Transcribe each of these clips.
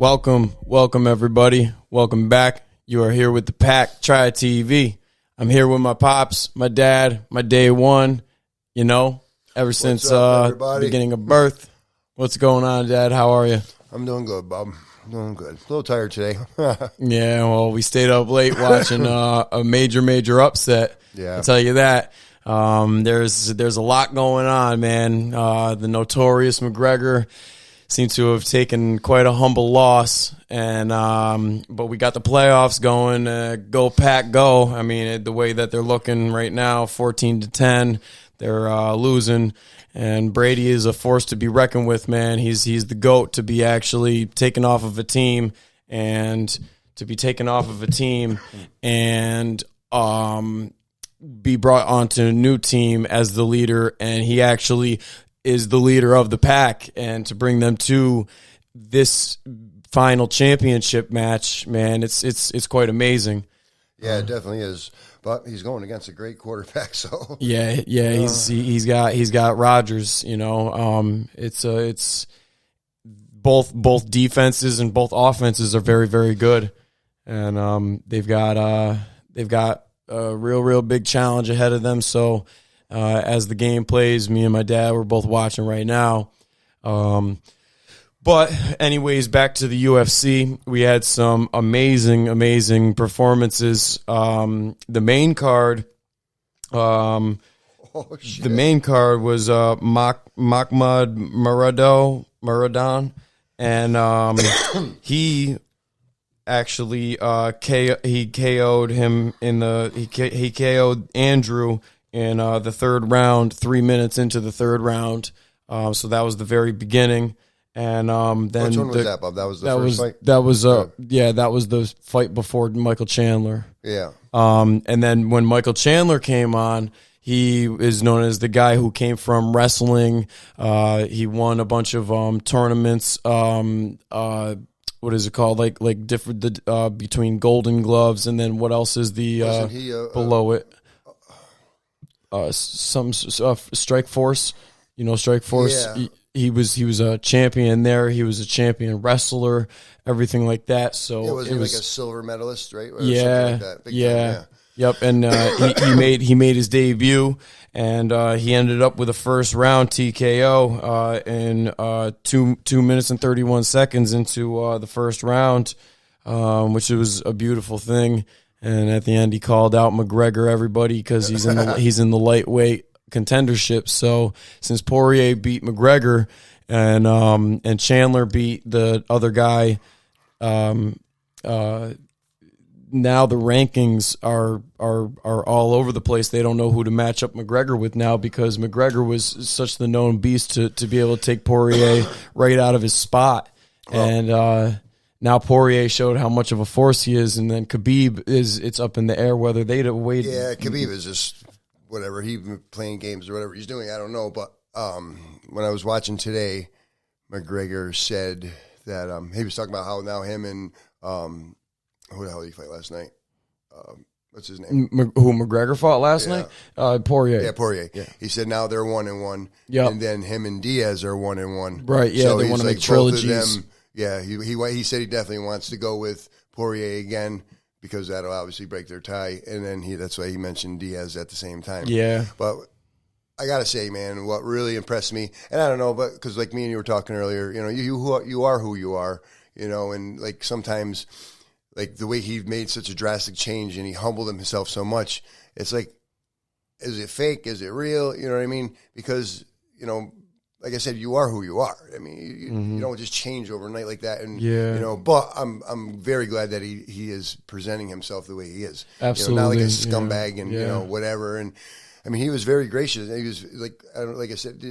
Welcome everybody. Welcome back. You are here with the Pack Try TV. I'm here with my pops, my dad, my day one, ever since the beginning of birth. What's going on, Dad? How are you? I'm doing good, Bob. Doing good. A little tired today. Yeah, well, we stayed up late watching a major upset. Yeah. I'll tell you that. There's a lot going on, man. The notorious Mcgregor seems to have taken quite a humble loss, and but we got the playoffs going. Go Pack, go! I mean, the way that they're looking right now, 14-10, they're losing, and Brady is a force to be reckoned with, man. He's the GOAT to be actually taken off of a team, and be brought onto a new team as the leader, and he actually is the leader of the pack, and to bring them to this final championship match, man, it's quite amazing. Yeah, it definitely is. But he's going against a great quarterback, so yeah, he's got Rodgers. It's both defenses and both offenses are very, very good, and they've got a real big challenge ahead of them. So as the game plays, me and my dad, we're both watching right now. But anyways, back to the UFC. We had some amazing performances. The main card, was Mahmoud Muradov, and he actually he KO'd him he KO'd Andrew in the third round, 3 minutes into the third round. So that was the very beginning. And then which one was that, Bob? That was the first fight? That was that was the fight before Michael Chandler. Yeah. And then when Michael Chandler came on, he is known as the guy who came from wrestling. He won a bunch of tournaments. What is it called? Like different between Golden Gloves, and then what else is the below it? Some Strike Force. Strike Force. Yeah. He was a champion there. He was a champion wrestler, everything like that. So it was like a silver medalist, right? Or yeah, like that. yeah. Yep, and he made his debut, and he ended up with a first round TKO in 2 minutes and 31 seconds into the first round, which was a beautiful thing. And at the end, he called out Mcgregor, everybody, because he's in the lightweight contendership. So since Poirier beat Mcgregor and Chandler beat the other guy, now the rankings are all over the place. They don't know who to match up Mcgregor with now, because Mcgregor was such the known beast to be able to take Poirier right out of his spot. And now Poirier showed how much of a force he is, and then Khabib it's up in the air whether they'd wait. Yeah, Khabib is just whatever, he's playing games or whatever he's doing. I don't know, but when I was watching today, McGregor said that he was talking about how now him and who the hell did he fight last night? What's his name? Who McGregor fought last night? Poirier. Yeah, Poirier. Yeah. He said now they're 1-1. Yep. And then him and Diaz are 1-1. Right. Yeah, so they want to make trilogies. trilogies. Yeah, he said he definitely wants to go with Poirier again, because that'll obviously break their tie. And then that's why he mentioned Diaz at the same time. Yeah. But I got to say, man, what really impressed me, and I don't know, but because like me and you were talking earlier, you are who you are, and like sometimes, like the way he made such a drastic change and he humbled himself so much, it's like, is it fake? Is it real? You know what I mean? Because, like I said, you are who you are. I mean, you don't just change overnight like that. And but I'm very glad that he is presenting himself the way he is. Absolutely, not like a scumbag and whatever. And I mean, he was very gracious. He was like I said,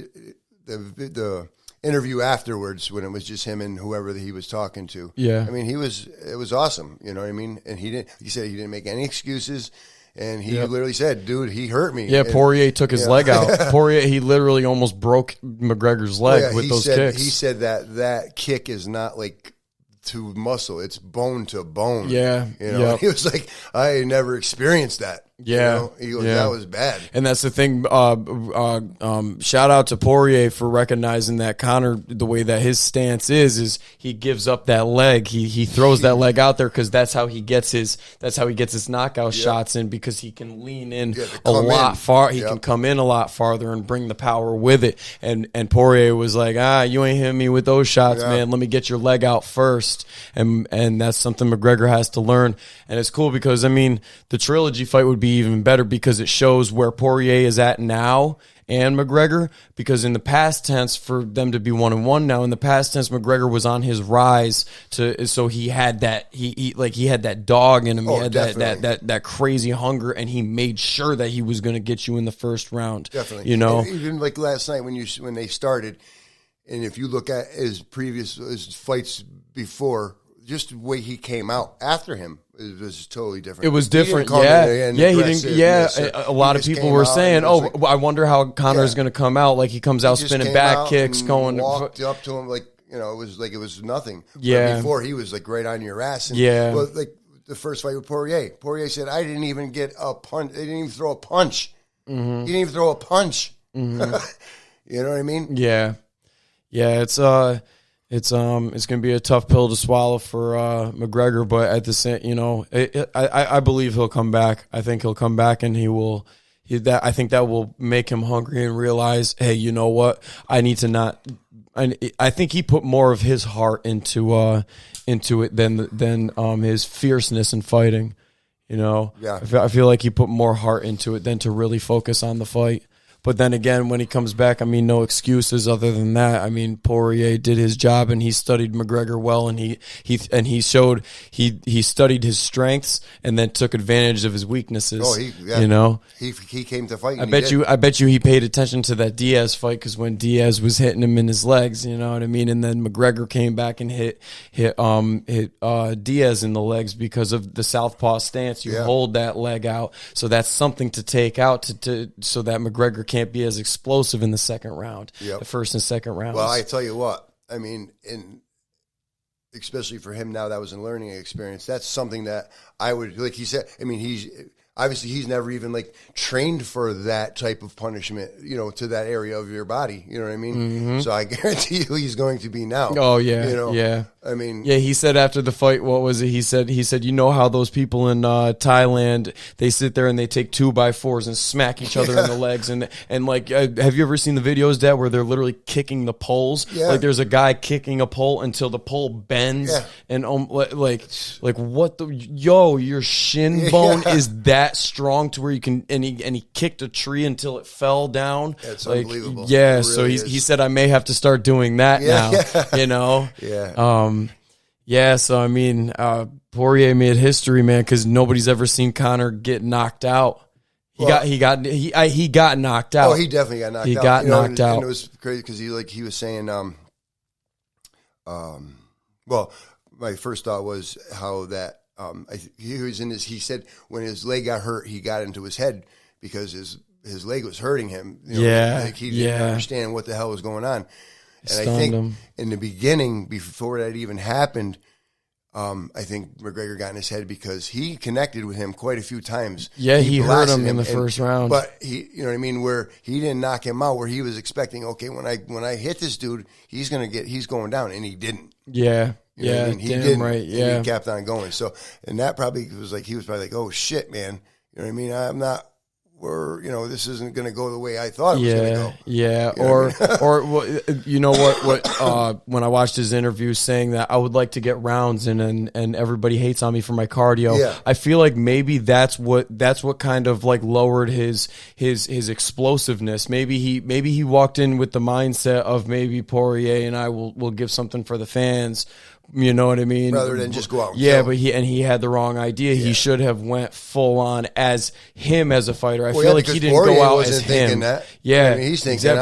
the interview afterwards when it was just him and whoever that he was talking to. Yeah, I mean, it was awesome. You know what I mean? And he said he didn't make any excuses. And he literally said, dude, he hurt me. Yeah, Poirier took his leg out. Poirier, he literally almost broke McGregor's leg with those kicks. He said that kick is not like to muscle, it's bone to bone. Yeah. He was like, I never experienced that. Yeah, He goes, that was bad. And that's the thing. Shout out to Poirier for recognizing that Conor, the way that his stance is he gives up that leg. He throws that leg out there because that's how he gets his knockout shots in, because he can lean in a lot far. He can come in a lot farther and bring the power with it. And Poirier was like, you ain't hitting me with those shots, man. Let me get your leg out first. And that's something McGregor has to learn. And it's cool because, I mean, the trilogy fight would be even better because it shows where Poirier is at now and McGregor, because in the past tense, for them to be 1-1 now, in the past tense, McGregor was on his rise so he had that he had that dog in him. He had that crazy hunger, and he made sure that he was going to get you in the first round. Definitely. And even like last night when they started, and if you look at his fights before, just the way he came out after him, it was totally different. It was different, he didn't. Yeah, a lot of people were saying, I wonder how Conor's going to come out. Like, he comes out spinning back kicks, walked up to him like, it was nothing. Yeah. But before, he was like right on your ass. And, well, like the first fight with Poirier said, I didn't even get a punch. They didn't even throw a punch. Mm-hmm. He didn't even throw a punch. Mm-hmm. You know what I mean? Yeah. Yeah, it's going to be a tough pill to swallow for McGregor, but at the same, I believe he'll come back. I think he'll come back, and I think that will make him hungry and realize, hey, you know what? I need to not. I think he put more of his heart into it than his fierceness in fighting. Yeah. I feel like he put more heart into it than to really focus on the fight. But then again, when he comes back, I mean, no excuses other than that. I mean, Poirier did his job, and he studied McGregor well, and he showed he studied his strengths and then took advantage of his weaknesses. He came to fight. I bet you he paid attention to that Diaz fight, because when Diaz was hitting him in his legs, you know what I mean, and then McGregor came back and hit Diaz in the legs because of the southpaw stance. You hold that leg out, so that's something to take out so that McGregor can't be as explosive in the second round, the first and second rounds. Well, I tell you what, I mean, especially for him now, that was a learning experience. That's something that I would, like he said, I mean, he's never even like trained for that type of punishment, to that area of your body. You know what I mean? Mm-hmm. So I guarantee you he's going to be now. Oh yeah. Yeah. I mean, he said after the fight, what was it? He said, how those people in Thailand, they sit there and they take 2x4s and smack each other in the legs. And like, have you ever seen the videos, Dad, where they're literally kicking the poles? Yeah. Like, there's a guy kicking a pole until the pole bends. Yeah. And like what your shin bone is that strong to where you can, and he kicked a tree until it fell down. That's unbelievable. Yeah. Really so he said, I may have to start doing that now, Yeah. So I mean, Poirier made history, man, because nobody's ever seen Conor get knocked out. He got knocked out. Oh, he definitely got knocked out. He got knocked out. And it was crazy because he was saying, well, my first thought was how that he was in his. He said when his leg got hurt, he got into his head because his leg was hurting him. He didn't understand what the hell was going on. And I think in the beginning, before that even happened, I think McGregor got in his head because he connected with him quite a few times. Yeah, he hurt him in the first round. But he, you know what I mean, where he didn't knock him out, where he was expecting, okay, when I hit this dude, he's going down, and he didn't. Yeah. You know what I mean? He didn't. Right. Yeah. And he kept on going. So, and that probably he was probably like, oh shit, man. You know what I mean? I'm not. This isn't going to go the way I thought it was going to go. Yeah, or you know what? When I watched his interview saying that I would like to get rounds and everybody hates on me for my cardio. Yeah. I feel like maybe that's what kind of like lowered his explosiveness. Maybe he walked in with the mindset of maybe Poirier and I will give something for the fans. You know what I mean? Rather than just go out. Yeah, but he had the wrong idea. Yeah. He should have went full on as him as a fighter. I feel like he didn't Poirier go out as him. That. Yeah, I mean, he's thinking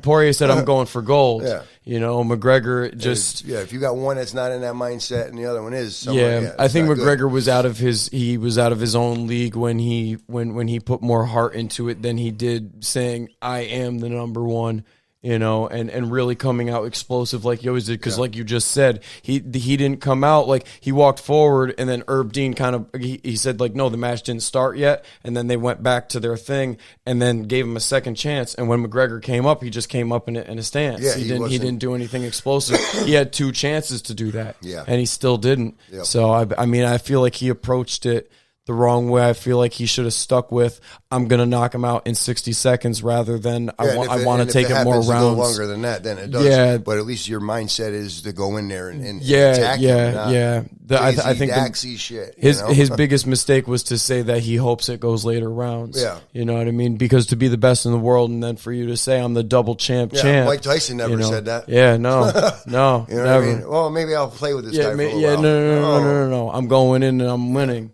Poirier said I'm going for gold. Yeah. McGregor just if you got one that's not in that mindset and the other one is, I think McGregor was out of his own league when he put more heart into it than he did saying I am the number one you know, and really coming out explosive like he always did. Because like you just said, he didn't come out, like he walked forward, and then Herb Dean kind of, he said like, no, the match didn't start yet, and then they went back to their thing and then gave him a second chance. And when McGregor came up, he just came up in a stance. Yeah, he didn't do anything explosive. He had 2 chances to do that, and he still didn't. So I mean, I feel like he approached it the wrong way. I feel like he should have stuck with, I'm going to knock him out in 60 seconds rather than I want to take it more rounds. Go longer than that, then it does. Yeah. But at least your mindset is to go in there and yeah, attack him. I think shit. His biggest mistake was to say that he hopes it goes later rounds. Yeah. You know what I mean? Because to be the best in the world and then for you to say I'm the double champ. Mike Tyson never said that. Yeah, no. No. You know never. what I mean? Well, maybe I'll play with this guy for a little while. No. I'm going in and I'm winning.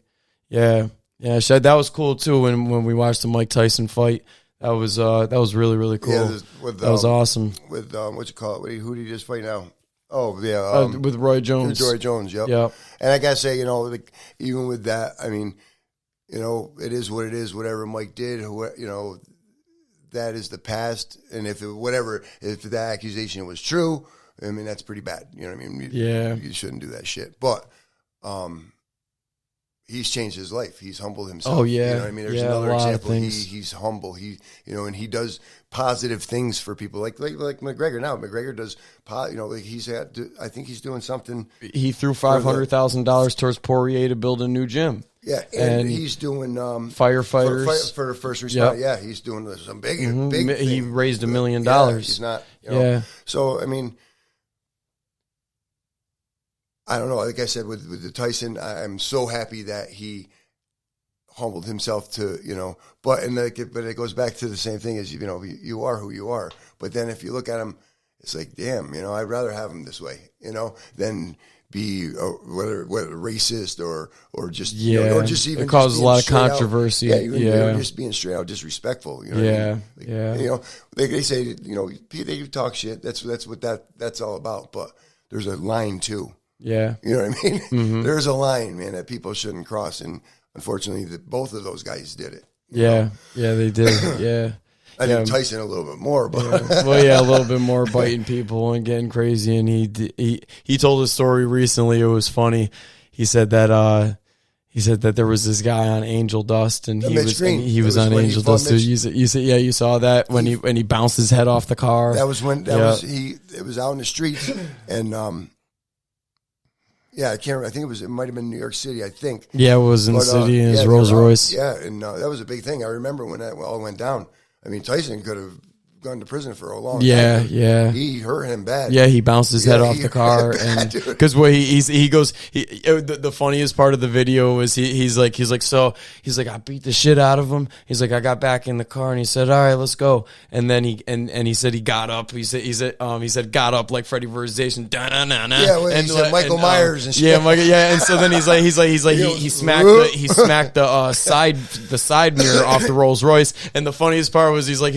Yeah. Yeah, that was cool too. When we watched the Mike Tyson fight, that was really, really cool. Yeah, that was awesome. With what you call it? Who did he just fight now? Oh yeah, with Roy Jones. Roy Jones. Yep. And I gotta say, like, even with that, I mean, it is what it is. Whatever Mike did, that is the past. And if that accusation was true, I mean, that's pretty bad. You know what I mean? You shouldn't do that shit. But he's changed his life. He's humbled himself. Oh yeah, you know what I mean. There's another example. He's humble. And he does positive things for people. Like McGregor now. McGregor does. I think he's doing something. He threw $500,000 towards Poirier to build a new gym. Yeah, and he's doing firefighters for first responders. Yeah, he's doing some big. He raised $1 million. He's not. So I mean, I don't know. Like I said, with the Tyson, I'm so happy that he humbled himself to, but it goes back to the same thing as, you are who you are. But then if you look at him, it's like, damn, I'd rather have him this way, than be whether racist or just, or just even. It causes a lot of controversy. Just being straight out disrespectful. You know what I mean? They say, they talk shit. That's what that's all about. But there's a line too. Yeah. You know what I mean? Mm-hmm. There's a line, man, that people shouldn't cross. And unfortunately, both of those guys did it. Yeah, they did. Yeah. I think Tyson a little bit more. But a little bit more, biting people and getting crazy. And he told a story recently. It was funny. He said that there was this guy on Angel Dust, and he was on Angel Dust. So you saw that when he bounced his head off the car. That was it was out in the streets, and I can't remember. I think it might have been New York City, I think. Yeah, it was in the city in his Rolls Royce. Yeah, and that was a big thing. I remember when that all went down. I mean, Tyson could have gone to prison for a long time. Yeah. He hurt him bad. Yeah, he bounced his head off the car, and because he goes, the funniest part of the video was he's like I beat the shit out of him. He's like, I got back in the car and he said, all right, let's go. And then he said he got up. He said got up like Freddy vs. Jason. He said Michael Myers and shit. And so then he smacked the side mirror off the Rolls Royce. And the funniest part was he's like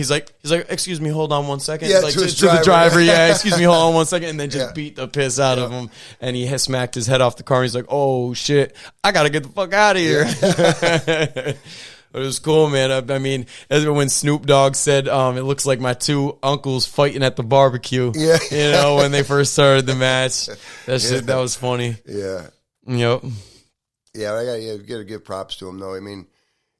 excuse me, hold on one second. Yeah, like to the driver. Yeah, excuse me, hold on one second, and then just beat the piss out of him. And he smacked his head off the car. And he's like, "Oh shit, I gotta get the fuck out of here." It was cool, man. I mean, when Snoop Dogg said, "It looks like my 2 uncles fighting at the barbecue." Yeah, when they first started the match, that was funny. Yeah. Yep. Yeah, I gotta give props to him though. I mean,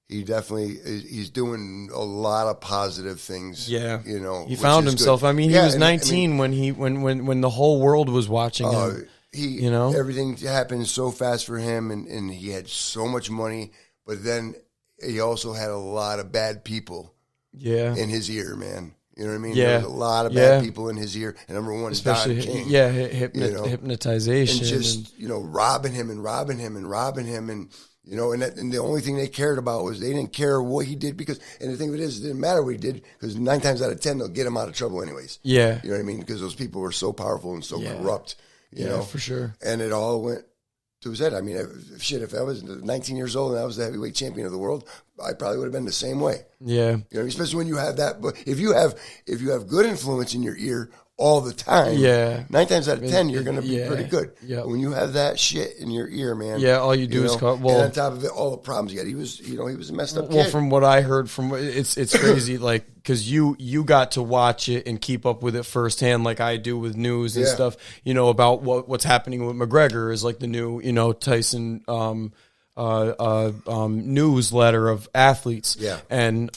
he's doing a lot of positive things. Yeah, he found himself. Good. I mean, he was 19 when the whole world was watching him. Everything happened so fast for him, and he had so much money. But then he also had a lot of bad people. In his ear, man. You know what I mean? Yeah. There's a lot of bad people in his ear. And number one, especially Don King. Hypnotization. And just, robbing him. And, and the only thing they cared about was they didn't care what he did because, and the thing of it is, it didn't matter what he did because 9 times out of 10, they'll get him out of trouble anyways. Yeah. You know what I mean? Because those people were so powerful and so corrupt, you know? For sure. And it all went to his head. I mean, if I was 19 years old and I was the heavyweight champion of the world, I probably would have been the same way. Yeah. Especially when you have that, but if you have good influence in your ear, all the time, 9 times out of 10, you're going to be pretty good. Yeah. When you have that shit in your ear, man. Yeah, all you do is call. Well, and on top of it, all the problems he had. He was a messed up kid. Well, from what I heard, it's crazy, like, because you got to watch it and keep up with it firsthand, like I do with news and stuff. About what's happening with Mcgregor is like the new, Tyson newsletter of athletes. Yeah, and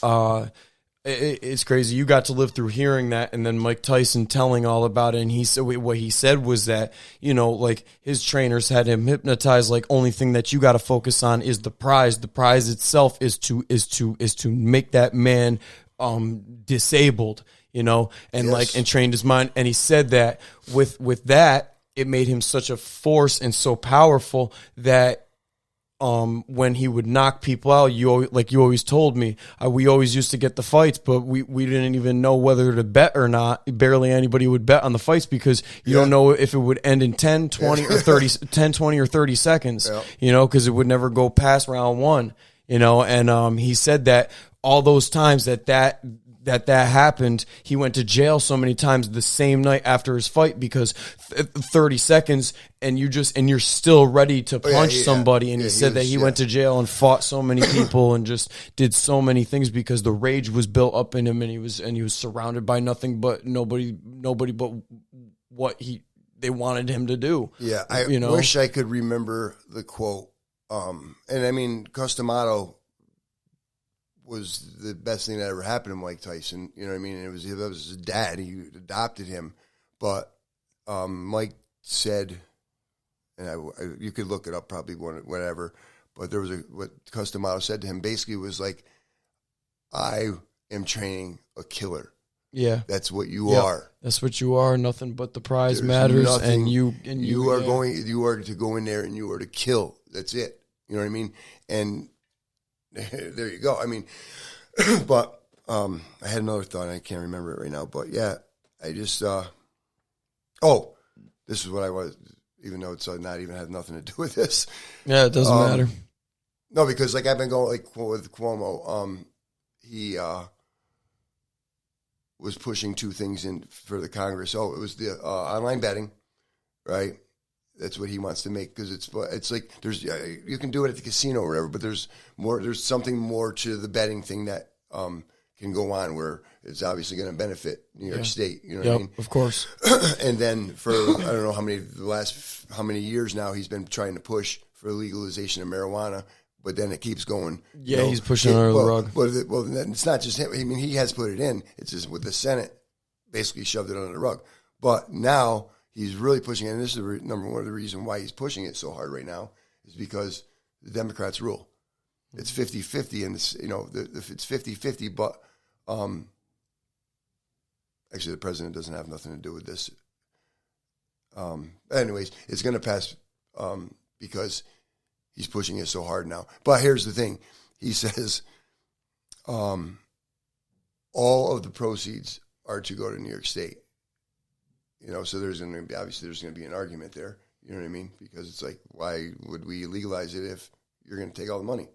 it's crazy. You got to live through hearing that, and then Mike Tyson telling all about it. And he said what he said was that like his trainers had him hypnotized. Like, only thing that you got to focus on is the prize. The prize itself is to make that man disabled. And trained his mind. And he said that with that, it made him such a force and so powerful that. When he would knock people out, you always told me, we always used to get the fights, but we didn't even know whether to bet or not. Barely anybody would bet on the fights because you don't know if it would end in 10, 20, or 30 seconds, because it would never go past round one, and he said that all those times that happened, he went to jail so many times the same night after his fight because 30 seconds and you're still ready to punch somebody. And he said that he went to jail and fought so many people and just did so many things because the rage was built up in him, and he was surrounded by nothing but nobody but what they wanted him to do. Yeah, I wish I could remember the quote. And I mean, Customato was the best thing that ever happened to Mike Tyson. You know what I mean? It was his dad. He adopted him. But Mike said, and you could look it up probably, whatever, but there was what Customato said to him basically was like, I am training a killer. Yeah. That's what you are. That's what you are. Nothing but the prize matters. Nothing, and you are to go in there and you are to kill. That's it. You know what I mean? And there you go. I mean, but I had another thought. And I can't remember it right now. But yeah, I just this is what I was. Even though it's not even had nothing to do with this. Yeah, it doesn't matter. No, because like I've been going like with Cuomo. He was pushing 2 things in for the Congress. Oh, it was the online betting, right? That's what he wants to make because it's like there's you can do it at the casino or whatever, but there's more. There's something more to the betting thing that can go on where it's obviously going to benefit New York State. You know what I mean? Of course. And then for I don't know how many years now he's been trying to push for legalization of marijuana, but then it keeps going. Yeah, he's pushing under the rug. Well, it's not just him. I mean, he has put it in. It's just with the Senate basically shoved it under the rug. But now he's really pushing it, and this is number one of the reason why he's pushing it so hard right now is because the Democrats rule. It's 50-50, and it's, if it's 50-50, but actually the president doesn't have nothing to do with this. Anyways, it's going to pass because he's pushing it so hard now. But here's the thing. He says all of the proceeds are to go to New York State. So there's going to be an argument there. You know what I mean? Because it's like, why would we legalize it if you're going to take all the money?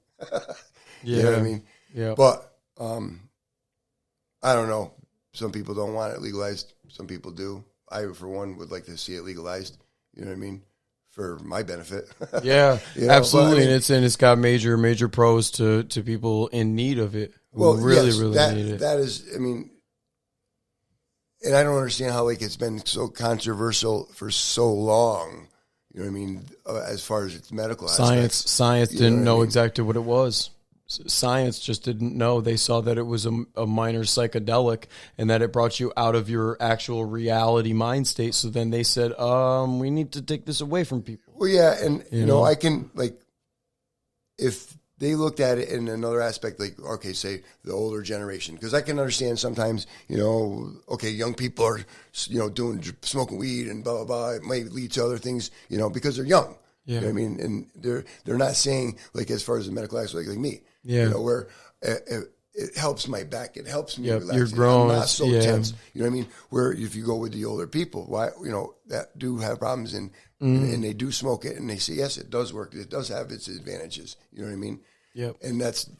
You know what I mean? Yeah. But I don't know. Some people don't want it legalized. Some people do. I, for one, would like to see it legalized. You know what I mean? For my benefit. Yeah, absolutely. But, and it's got major pros to people in need of it. Who really need it. That is, I mean, and I don't understand how it's been so controversial for so long. You know what I mean? As far as its medical aspects. Science didn't know exactly what it was. Science just didn't know. They saw that it was a minor psychedelic and that it brought you out of your actual reality mind state. So then they said, we need to take this away from people. Well, yeah, and you know, I can if they looked at it in another aspect, say the older generation, because I can understand sometimes, young people are, smoking weed and blah, blah, blah. It might lead to other things, because they're young. Yeah. You know what I mean? And they're not saying, as far as the medical aspect, like me, where it helps my back. It helps me relax. You're grown. I'm not so tense. You know what I mean? Where if you go with the older people, that do have problems and they do smoke it and they say, yes, it does work. It does have its advantages. You know what I mean? Yep. And that's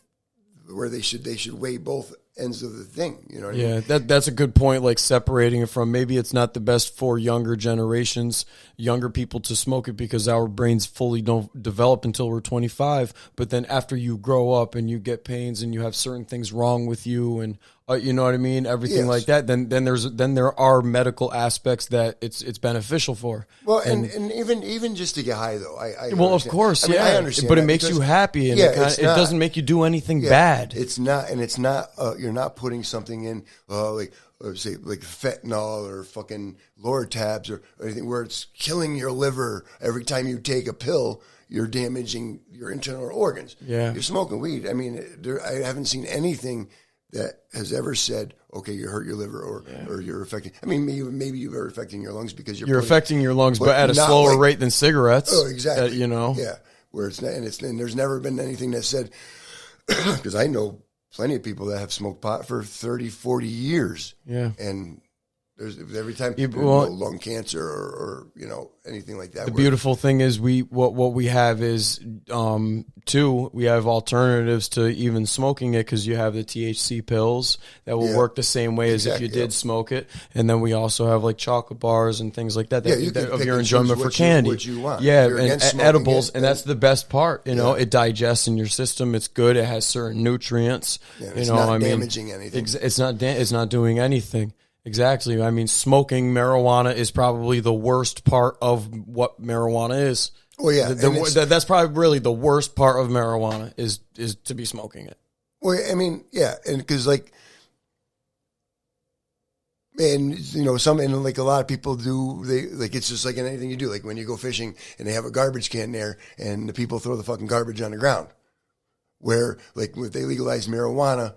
where they should weigh both ends of the thing. You know what I Yeah, mean? that's a good point, like separating it from maybe it's not the best for younger generations, younger people to smoke it because our brains fully don't develop until we're 25. But then after you grow up and you get pains and you have certain things wrong with you and you know what I mean, everything Yes. like that, then there are medical aspects that it's beneficial for. Well, and even just to get high though, I Well, of understand. course, I mean, yeah, I understand, but it that makes you because- happy, and Yeah, it doesn't make you do anything bad. It's not, and it's not. You're not putting something in, say like fentanyl or fucking Lortabs or anything where it's killing your liver every time you take a pill. You're damaging your internal organs. Yeah. You're smoking weed. I mean, I haven't seen anything that has ever said, okay, you hurt your liver or you're affecting. I mean, maybe you're affecting your lungs because you're affecting your lungs, but at a not slower like- rate than cigarettes. Oh, exactly. You know. Yeah, where it's not, and there's never been anything that said, because I know plenty of people that have smoked pot for 30, 40 years. Yeah. And there's every time Yeah, there's well- no lung cancer or anything like that. The beautiful thing is what we have is we have alternatives to even smoking it because you have the THC pills that will work the same way as if you did smoke it, and then we also have like chocolate bars and things like that, you can of pick your and enjoyment choose for what candy. what you want. Yeah, If you're and against smoking edibles, it, and that's the best part. You know, Yeah. it digests in your system. It's good. It has certain nutrients. Yeah, you it's know, not I mean, damaging anything. It's not doing anything. Exactly. I mean, smoking marijuana is probably the worst part of what marijuana is. Well, yeah, That's probably really the worst part of marijuana is to be smoking it. well, I mean, yeah, and because like, and like a lot of people do, they like it's just like in anything you do, like when you go fishing and they have a garbage can there, and the people throw the fucking garbage on the ground. Where like if they legalize marijuana,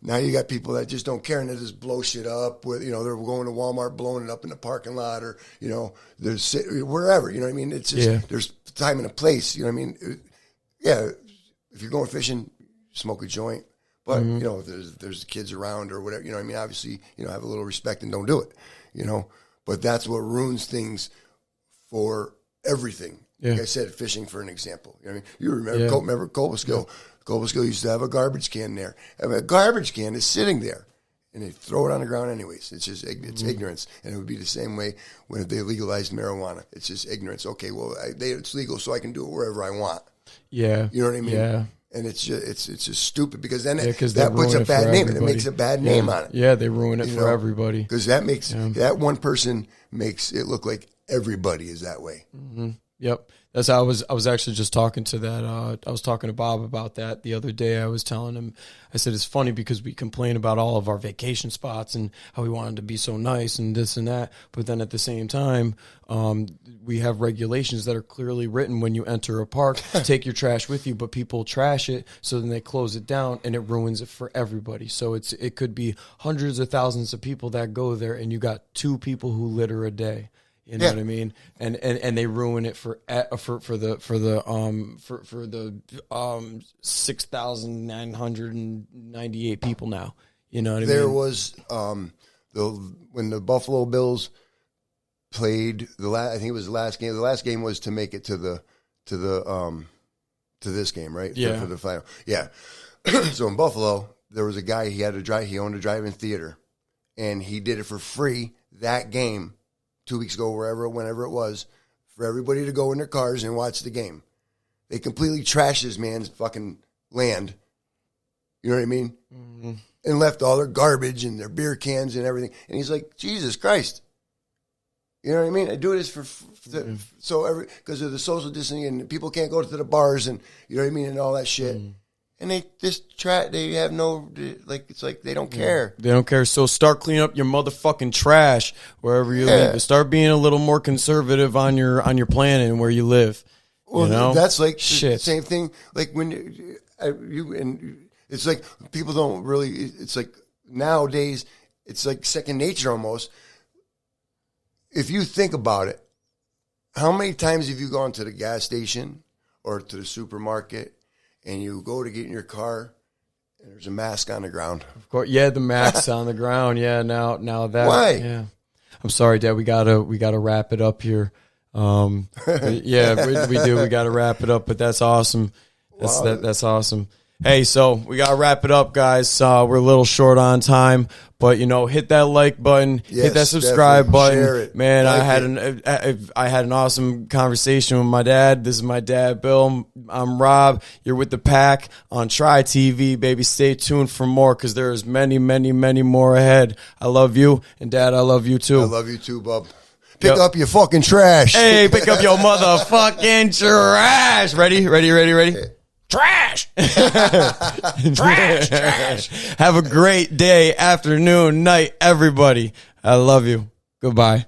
now you got people that just don't care and they just blow shit up with, they're going to Walmart, blowing it up in the parking lot or, there's wherever, you know what I mean? It's just, there's time and a place, you know what I mean? Yeah. If you're going fishing, smoke a joint, but if there's kids around or whatever, I mean, obviously, have a little respect and don't do it, but that's what ruins things for everything. Yeah. Like I said, fishing for an example. You know what I mean? You remember Colbiskill. Colbiskill used to have a garbage can there. I mean, a garbage can is sitting there, and they throw it on the ground anyways. It's just it's ignorance, and it would be the same way when they legalized marijuana. It's just ignorance. Okay, well, it's legal, so I can do it wherever I want. Yeah, you know what I mean. Yeah, and it's just stupid because then that ruin puts a it bad for name. everybody. It makes a bad name on it. Yeah, they ruin it for everybody because that makes that one person makes it look like everybody is that way. Mm-hmm. Yep. That's how I was actually just talking to that. I was talking to Bob about that the other day. I was telling him, I said, it's funny because we complain about all of our vacation spots and how we wanted to be so nice and this and that. But then at the same time, we have regulations that are clearly written when you enter a park, take your trash with you, but people trash it. So then they close it down and it ruins it for everybody. So it could be hundreds of thousands of people that go there and you got 2 people who litter a day. You know what I mean? And they ruin it for the 6,998 people now. You know what I mean? There was when the Buffalo Bills played I think it was the last game. The last game was to make it to this game, right? Yeah. For the final. Yeah. So in Buffalo, there was a guy, he owned a drive-in theater, and he did it for free that game 2 weeks ago, whenever it was, for everybody to go in their cars and watch the game. They completely trashed this man's fucking land. You know what I mean? Mm-hmm. And left all their garbage and their beer cans and everything. And he's like, Jesus Christ. You know what I mean? I do this because of the social distancing and people can't go to the bars and, you know what I mean, and all that shit. Mm-hmm. And they just they have no, like, it's like they don't care. They don't care. So start cleaning up your motherfucking trash wherever you live. Start being a little more conservative on your planet and where you live. Well, that's like the same thing. Like when it's like people don't really, it's like nowadays, it's like second nature almost. If you think about it, how many times have you gone to the gas station or to the supermarket and you go to get in your car, and there's a mask on the ground? Of course, yeah, the mask's on the ground. Yeah, now that. Why? Yeah, I'm sorry, Dad. We gotta wrap it up here. Yeah, we do. We gotta wrap it up. But that's awesome. That's awesome. Hey, so we got to wrap it up, guys. We're a little short on time, but, hit that like button, hit that subscribe button. Share it. Man, like I had an awesome conversation with my dad. This is my dad, Bill. I'm Rob. You're with the pack on Try TV, baby. Stay tuned for more because there's many, many, many more ahead. I love you, and Dad, I love you too. I love you too, bub. Pick up your fucking trash. Hey, pick up your motherfucking trash. Ready? Trash! Trash! Have a great day, afternoon, night, everybody. I love you. Goodbye.